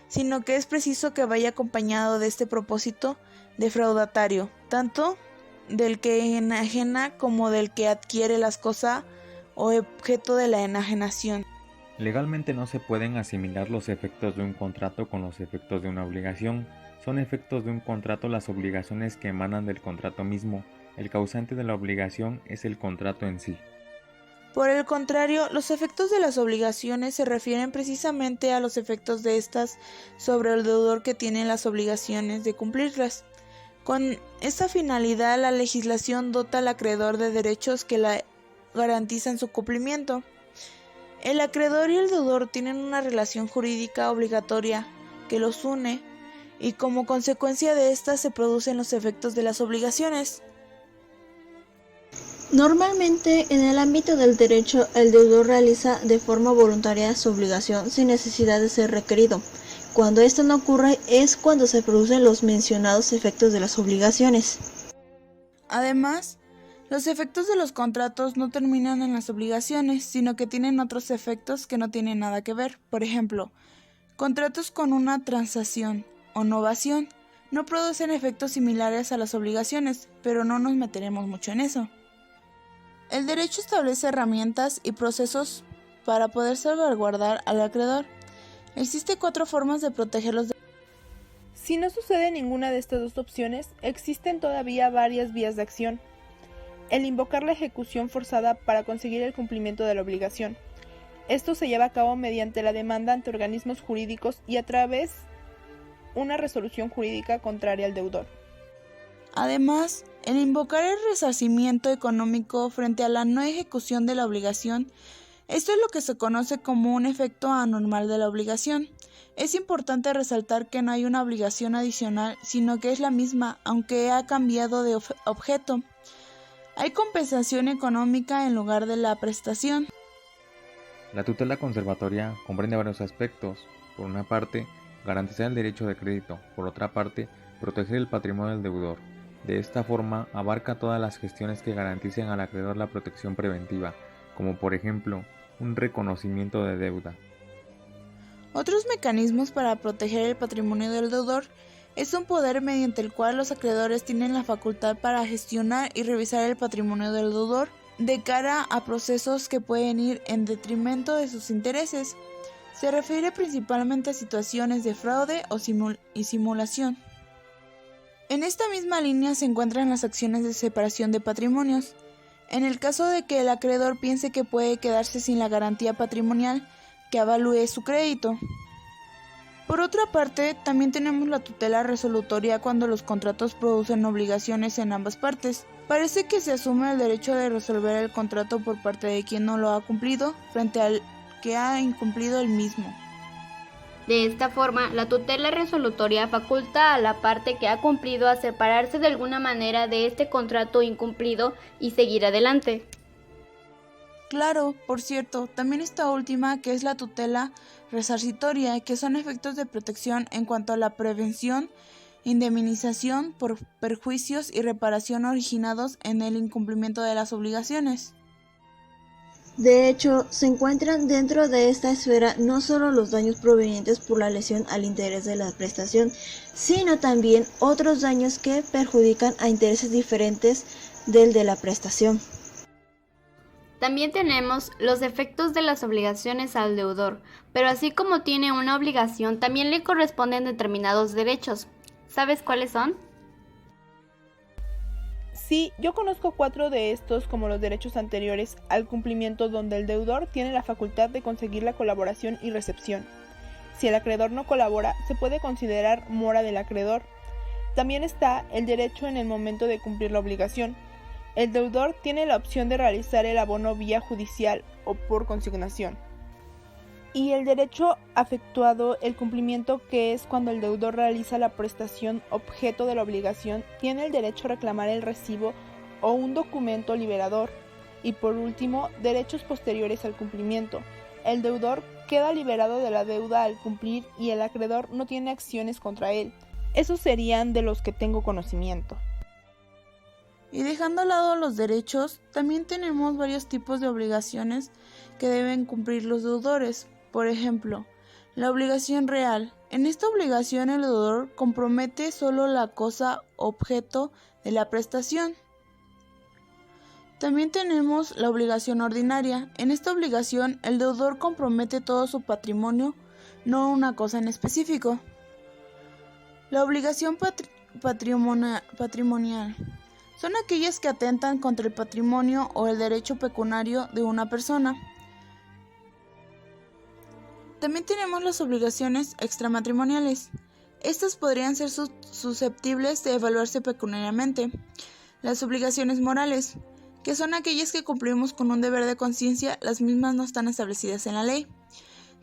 sino que es preciso que vaya acompañado de este propósito defraudatario, tanto del que enajena como del que adquiere las cosas o objeto de la enajenación. Legalmente no se pueden asimilar los efectos de un contrato con los efectos de una obligación. Son efectos de un contrato las obligaciones que emanan del contrato mismo. El causante de la obligación es el contrato en sí. Por el contrario, los efectos de las obligaciones se refieren precisamente a los efectos de estas sobre el deudor que tiene las obligaciones de cumplirlas. Con esta finalidad, la legislación dota al acreedor de derechos que la garantizan su cumplimiento. El acreedor y el deudor tienen una relación jurídica obligatoria que los une, y como consecuencia de esta se producen los efectos de las obligaciones. Normalmente, en el ámbito del derecho, el deudor realiza de forma voluntaria su obligación sin necesidad de ser requerido. Cuando esto no ocurre es cuando se producen los mencionados efectos de las obligaciones. Además, Los efectos de los contratos no terminan en las obligaciones, sino que tienen otros efectos que no tienen nada que ver. Por ejemplo, contratos con una transacción o novación no producen efectos similares a las obligaciones, pero no nos meteremos mucho en eso. El derecho establece herramientas y procesos para poder salvaguardar al acreedor. Existen 4 formas de proteger los derechos. Si no sucede ninguna de estas dos opciones, existen todavía varias vías de acción. El invocar la ejecución forzada para conseguir el cumplimiento de la obligación. Esto se lleva a cabo mediante la demanda ante organismos jurídicos y a través de una resolución jurídica contraria al deudor. Además, el invocar el resarcimiento económico frente a la no ejecución de la obligación. Esto es lo que se conoce como un efecto anormal de la obligación. Es importante resaltar que no hay una obligación adicional, sino que es la misma, aunque ha cambiado de objeto. Hay compensación económica en lugar de la prestación. La tutela conservatoria comprende varios aspectos. Por una parte, garantizar el derecho de crédito. Por otra parte, proteger el patrimonio del deudor. De esta forma, abarca todas las gestiones que garanticen al acreedor la protección preventiva, como por ejemplo, un reconocimiento de deuda. Otros mecanismos para proteger el patrimonio del deudor es un poder mediante el cual los acreedores tienen la facultad para gestionar y revisar el patrimonio del deudor de cara a procesos que pueden ir en detrimento de sus intereses. Se refiere principalmente a situaciones de fraude o simulación. En esta misma línea se encuentran las acciones de separación de patrimonios. En el caso de que el acreedor piense que puede quedarse sin la garantía patrimonial que avalúe su crédito. Por otra parte, también tenemos la tutela resolutoria cuando los contratos producen obligaciones en ambas partes. Parece que se asume el derecho de resolver el contrato por parte de quien no lo ha cumplido frente al que ha incumplido el mismo. De esta forma, la tutela resolutoria faculta a la parte que ha cumplido a separarse de alguna manera de este contrato incumplido y seguir adelante. Claro, por cierto, también esta última que es la tutela resarcitoria, que son efectos de protección en cuanto a la prevención, indemnización por perjuicios y reparación originados en el incumplimiento de las obligaciones. De hecho, se encuentran dentro de esta esfera no solo los daños provenientes por la lesión al interés de la prestación, sino también otros daños que perjudican a intereses diferentes del de la prestación. También tenemos los efectos de las obligaciones al deudor, pero así como tiene una obligación, también le corresponden determinados derechos. ¿Sabes cuáles son? Sí, yo conozco 4 de estos como los derechos anteriores al cumplimiento, donde el deudor tiene la facultad de conseguir la colaboración y recepción. Si el acreedor no colabora, se puede considerar mora del acreedor. También está el derecho en el momento de cumplir la obligación. El deudor tiene la opción de realizar el abono vía judicial o por consignación. Y el derecho efectuado el cumplimiento, que es cuando el deudor realiza la prestación objeto de la obligación, tiene el derecho a reclamar el recibo o un documento liberador. Y por último, derechos posteriores al cumplimiento. El deudor queda liberado de la deuda al cumplir y el acreedor no tiene acciones contra él. Esos serían de los que tengo conocimiento. Y dejando a lado los derechos, también tenemos varios tipos de obligaciones que deben cumplir los deudores. Por ejemplo, la obligación real. En esta obligación el deudor compromete solo la cosa objeto de la prestación. También tenemos la obligación ordinaria. En esta obligación el deudor compromete todo su patrimonio, no una cosa en específico. La obligación patrimonial. Son aquellas que atentan contra el patrimonio o el derecho pecuniario de una persona. También tenemos las obligaciones extramatrimoniales. Estas podrían ser susceptibles de evaluarse pecuniariamente. Las obligaciones morales, que son aquellas que cumplimos con un deber de conciencia, las mismas no están establecidas en la ley.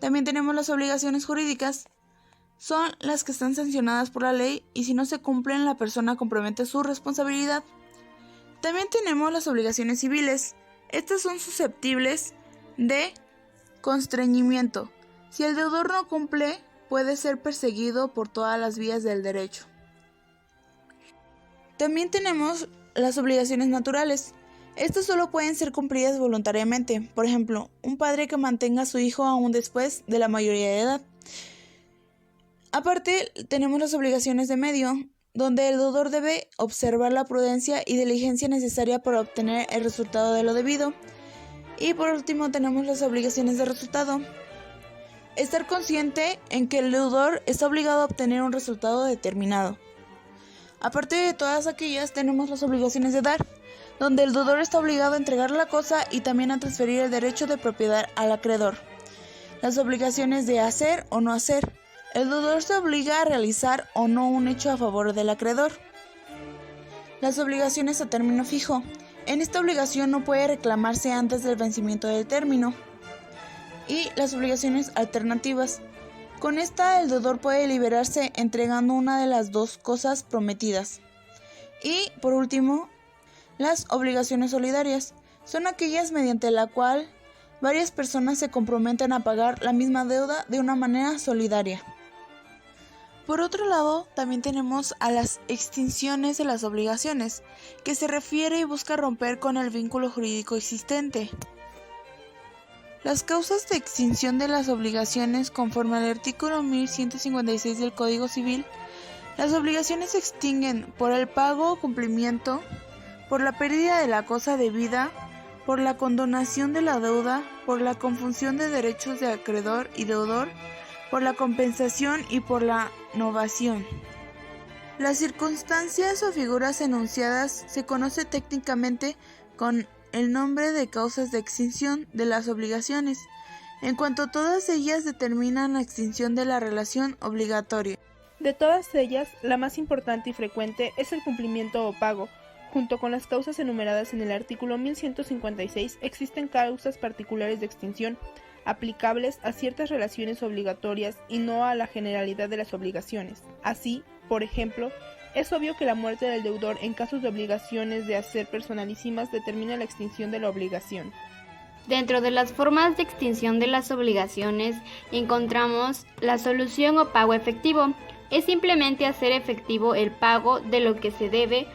También tenemos las obligaciones jurídicas. Son las que están sancionadas por la ley y si no se cumplen, la persona compromete su responsabilidad. También tenemos las obligaciones civiles. Estas son susceptibles de constreñimiento. Si el deudor no cumple, puede ser perseguido por todas las vías del derecho. También tenemos las obligaciones naturales. Estas solo pueden ser cumplidas voluntariamente, por ejemplo, un padre que mantenga a su hijo aún después de la mayoría de edad. Aparte, tenemos las obligaciones de medio, donde el deudor debe observar la prudencia y diligencia necesaria para obtener el resultado de lo debido. Y por último tenemos las obligaciones de resultado. Estar consciente en que el deudor está obligado a obtener un resultado determinado. Aparte de todas aquellas, tenemos las obligaciones de dar, donde el deudor está obligado a entregar la cosa y también a transferir el derecho de propiedad al acreedor. Las obligaciones de hacer o no hacer. El deudor se obliga a realizar o no un hecho a favor del acreedor. Las obligaciones a término fijo. En esta obligación no puede reclamarse antes del vencimiento del término. Y las obligaciones alternativas. Con esta el deudor puede liberarse entregando una de las dos cosas prometidas. Y por último, las obligaciones solidarias. Son aquellas mediante la cual varias personas se comprometen a pagar la misma deuda de una manera solidaria. Por otro lado, también tenemos a las extinciones de las obligaciones, que se refiere y busca romper con el vínculo jurídico existente. Las causas de extinción de las obligaciones, conforme al artículo 1156 del Código Civil, las obligaciones se extinguen por el pago o cumplimiento, por la pérdida de la cosa debida, por la condonación de la deuda, por la confusión de derechos de acreedor y deudor, por la compensación y por la novación. Las circunstancias o figuras enunciadas se conoce técnicamente con el nombre de causas de extinción de las obligaciones, en cuanto todas ellas determinan la extinción de la relación obligatoria. De todas ellas, la más importante y frecuente es el cumplimiento o pago. Junto con las causas enumeradas en el artículo 1156, existen causas particulares de extinción, aplicables a ciertas relaciones obligatorias y no a la generalidad de las obligaciones. Así, por ejemplo, es obvio que la muerte del deudor en casos de obligaciones de hacer personalísimas determina la extinción de la obligación. Dentro de las formas de extinción de las obligaciones encontramos la solución o pago efectivo. Es simplemente hacer efectivo el pago de lo que se debe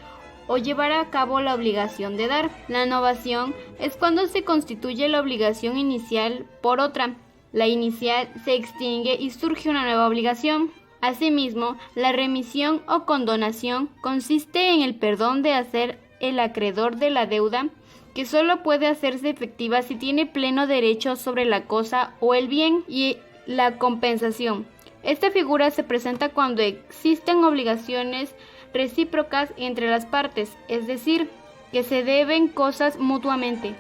o llevar a cabo la obligación de dar. La novación es cuando se constituye la obligación inicial por otra. La inicial se extingue y surge una nueva obligación. Asimismo, la remisión o condonación consiste en el perdón de hacer el acreedor de la deuda, que solo puede hacerse efectiva si tiene pleno derecho sobre la cosa o el bien, y la compensación. Esta figura se presenta cuando existen obligaciones recíprocas entre las partes, es decir, que se deben cosas mutuamente.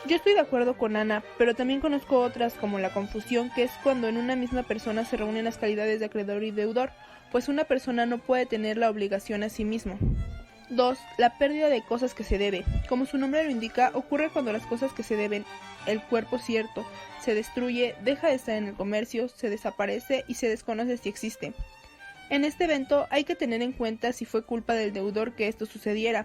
Yo estoy de acuerdo con Ana, pero también conozco otras como la confusión, que es cuando en una misma persona se reúnen las calidades de acreedor y deudor, pues una persona no puede tener la obligación a sí mismo. 2. La pérdida de cosas que se debe. Como su nombre lo indica, ocurre cuando las cosas que se deben, el cuerpo cierto, se destruye, deja de estar en el comercio, se desaparece y se desconoce si existe. En este evento hay que tener en cuenta si fue culpa del deudor que esto sucediera.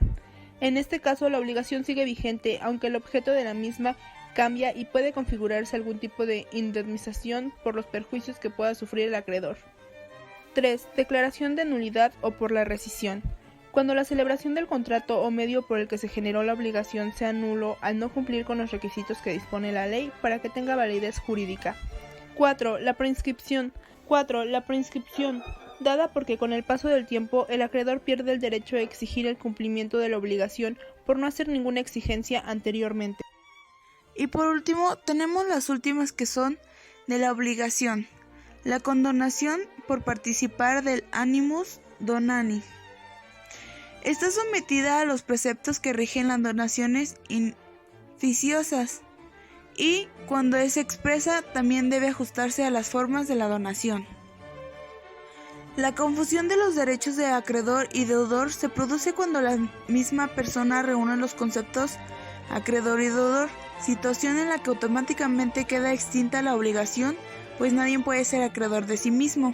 En este caso la obligación sigue vigente, aunque el objeto de la misma cambia y puede configurarse algún tipo de indemnización por los perjuicios que pueda sufrir el acreedor. 3. Declaración de nulidad o por la rescisión. Cuando la celebración del contrato o medio por el que se generó la obligación sea nulo al no cumplir con los requisitos que dispone la ley para que tenga validez jurídica. 4. La prescripción. Dada porque con el paso del tiempo el acreedor pierde el derecho a exigir el cumplimiento de la obligación por no hacer ninguna exigencia anteriormente. Y por último, tenemos las últimas que son de la obligación. La condonación por participar del animus donani. Está sometida a los preceptos que rigen las donaciones inficiosas y, cuando es expresa, también debe ajustarse a las formas de la donación. La confusión de los derechos de acreedor y deudor se produce cuando la misma persona reúne los conceptos acreedor y deudor, situación en la que automáticamente queda extinta la obligación, pues nadie puede ser acreedor de sí mismo.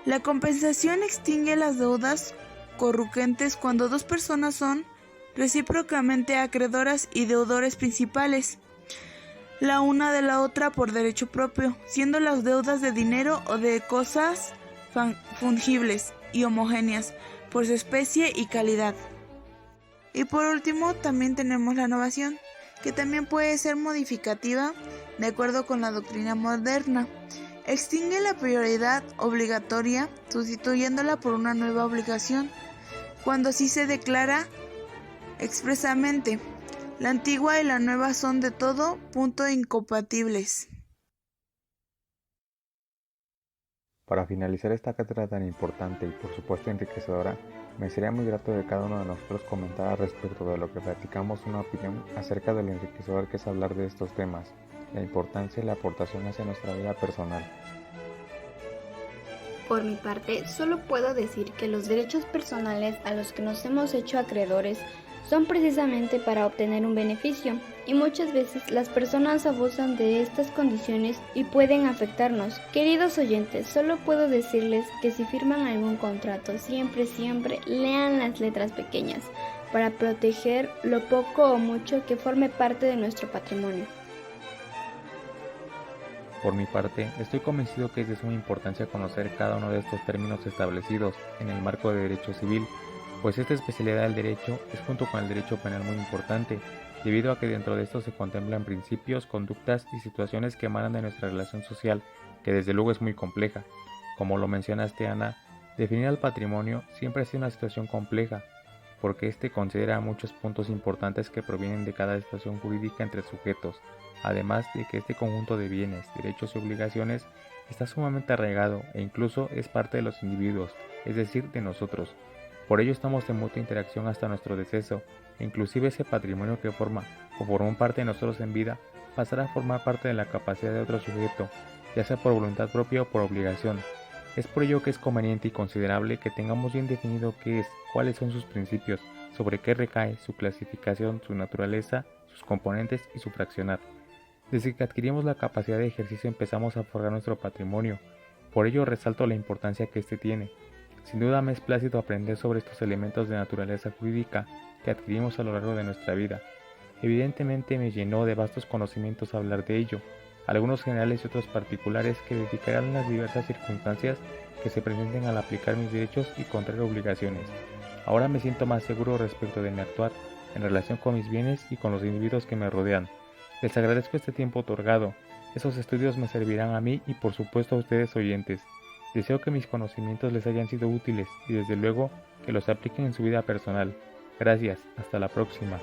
La compensación extingue las deudas corruquentes cuando dos personas son recíprocamente acreedoras y deudores principales, la una de la otra por derecho propio, siendo las deudas de dinero o de cosas fungibles y homogéneas por su especie y calidad. Y por último, también tenemos la novación, que también puede ser modificativa de acuerdo con la doctrina moderna. Extingue la prioridad obligatoria, sustituyéndola por una nueva obligación, cuando sí se declara expresamente: la antigua y la nueva son de todo punto incompatibles. Para finalizar esta cátedra tan importante y por supuesto enriquecedora, me sería muy grato que cada uno de nosotros comentara respecto de lo que platicamos una opinión acerca de lo enriquecedor que es hablar de estos temas, la importancia y la aportación hacia nuestra vida personal. Por mi parte, solo puedo decir que los derechos personales a los que nos hemos hecho acreedores son precisamente para obtener un beneficio, y muchas veces las personas abusan de estas condiciones y pueden afectarnos. Queridos oyentes, solo puedo decirles que si firman algún contrato, siempre lean las letras pequeñas para proteger lo poco o mucho que forme parte de nuestro patrimonio. Por mi parte, estoy convencido que es de suma importancia conocer cada uno de estos términos establecidos en el marco de derecho civil, pues esta especialidad del derecho es junto con el derecho penal muy importante, debido a que dentro de esto se contemplan principios, conductas y situaciones que emanan de nuestra relación social, que desde luego es muy compleja. Como lo mencionaste, Ana, definir al patrimonio siempre ha sido una situación compleja, porque este considera muchos puntos importantes que provienen de cada situación jurídica entre sujetos, además de que este conjunto de bienes, derechos y obligaciones está sumamente arraigado e incluso es parte de los individuos, es decir, de nosotros. Por ello estamos en mutua interacción hasta nuestro deceso, e inclusive ese patrimonio que forma o formó parte de nosotros en vida pasará a formar parte de la capacidad de otro sujeto, ya sea por voluntad propia o por obligación. Es por ello que es conveniente y considerable que tengamos bien definido qué es, cuáles son sus principios, sobre qué recae, su clasificación, su naturaleza, sus componentes y su fraccionar. Desde que adquirimos la capacidad de ejercicio empezamos a forjar nuestro patrimonio, por ello resalto la importancia que este tiene. Sin duda me es plácido aprender sobre estos elementos de naturaleza jurídica que adquirimos a lo largo de nuestra vida. Evidentemente me llenó de vastos conocimientos hablar de ello, algunos generales y otros particulares que dedicarán las diversas circunstancias que se presenten al aplicar mis derechos y contraer obligaciones. Ahora me siento más seguro respecto de mi actuar en relación con mis bienes y con los individuos que me rodean. Les agradezco este tiempo otorgado. Esos estudios me servirán a mí y por supuesto a ustedes oyentes. Deseo que mis conocimientos les hayan sido útiles y desde luego que los apliquen en su vida personal. Gracias, hasta la próxima.